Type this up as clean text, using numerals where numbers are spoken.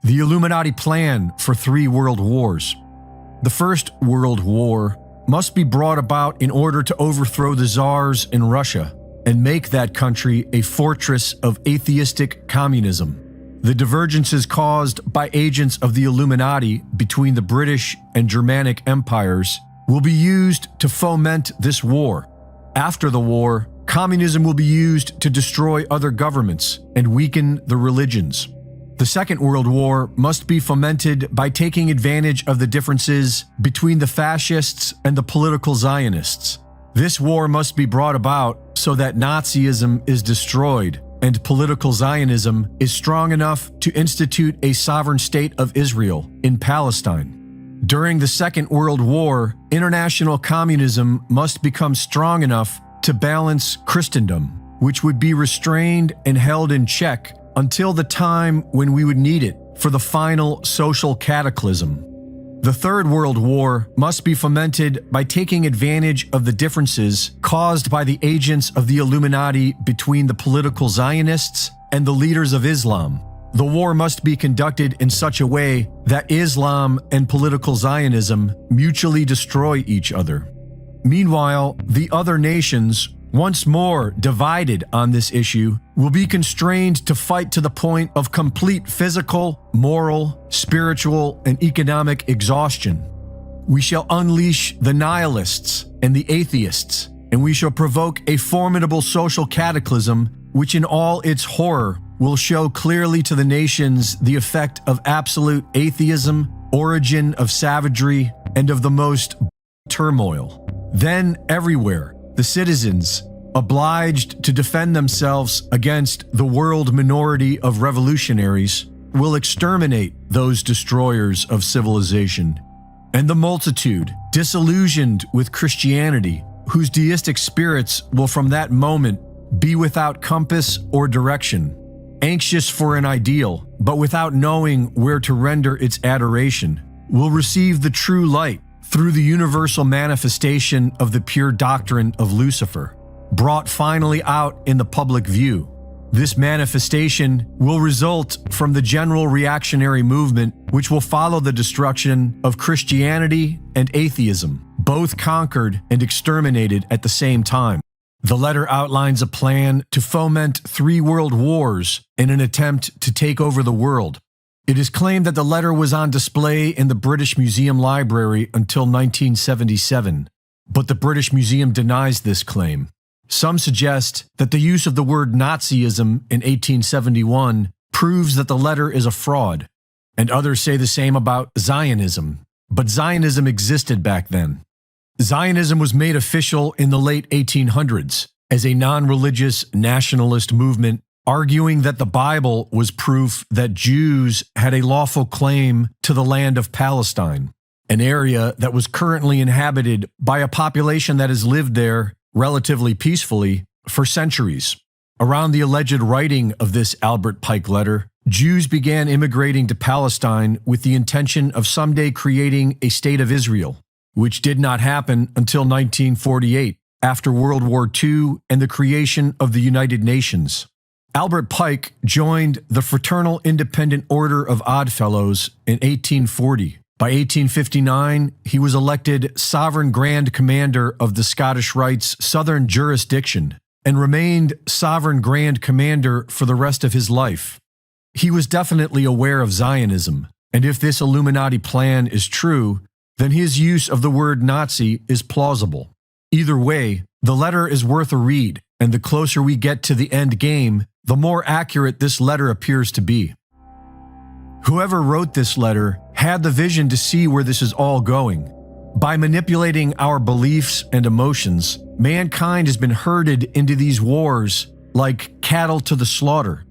The Illuminati plan for 3 world wars. The First World War must be brought about in order to overthrow the czars in Russia and make that country a fortress of atheistic communism. The divergences caused by agents of the Illuminati between the British and Germanic empires will be used to foment this war. After the war, communism will be used to destroy other governments and weaken the religions. The Second World War must be fomented by taking advantage of the differences between the fascists and the political Zionists. This war must be brought about so that Nazism is destroyed and political Zionism is strong enough to institute a sovereign state of Israel in Palestine. During the Second World War, international communism must become strong enough to balance Christendom, which would be restrained and held in check until the time when we would need it for the final social cataclysm. The Third World War must be fomented by taking advantage of the differences caused by the agents of the Illuminati between the political Zionists and the leaders of Islam. The war must be conducted in such a way that Islam and political Zionism mutually destroy each other. Meanwhile, the other nations, once more divided on this issue, will be constrained to fight to the point of complete physical, moral, spiritual, and economic exhaustion. We shall unleash the nihilists and the atheists, and we shall provoke a formidable social cataclysm which in all its horror will show clearly to the nations the effect of absolute atheism, origin of savagery, and of the most turmoil. Then everywhere, the citizens, obliged to defend themselves against the world minority of revolutionaries, will exterminate those destroyers of civilization. And the multitude, disillusioned with Christianity, whose deistic spirits will from that moment be without compass or direction, anxious for an ideal, but without knowing where to render its adoration, will receive the true light through the universal manifestation of the pure doctrine of Lucifer, brought finally out in the public view. This manifestation will result from the general reactionary movement which will follow the destruction of Christianity and atheism, both conquered and exterminated at the same time. The letter outlines a plan to foment 3 world wars in an attempt to take over the world. It is claimed that the letter was on display in the British Museum Library until 1977, but the British Museum denies this claim. Some suggest that the use of the word Nazism in 1871 proves that the letter is a fraud, and others say the same about Zionism, but Zionism existed back then. Zionism was made official in the late 1800s as a non-religious nationalist movement, arguing that the Bible was proof that Jews had a lawful claim to the land of Palestine, an area that was currently inhabited by a population that has lived there relatively peacefully for centuries. Around the alleged writing of this Albert Pike letter, Jews began immigrating to Palestine with the intention of someday creating a state of Israel, which did not happen until 1948, after World War II and the creation of the United Nations. Albert Pike joined the Fraternal Independent Order of Oddfellows in 1840. By 1859, he was elected Sovereign Grand Commander of the Scottish Rite's Southern Jurisdiction and remained Sovereign Grand Commander for the rest of his life. He was definitely aware of Zionism, and if this Illuminati plan is true, then his use of the word Nazi is plausible. Either way, the letter is worth a read, and the closer we get to the end game, the more accurate this letter appears to be. Whoever wrote this letter had the vision to see where this is all going. By manipulating our beliefs and emotions, mankind has been herded into these wars like cattle to the slaughter.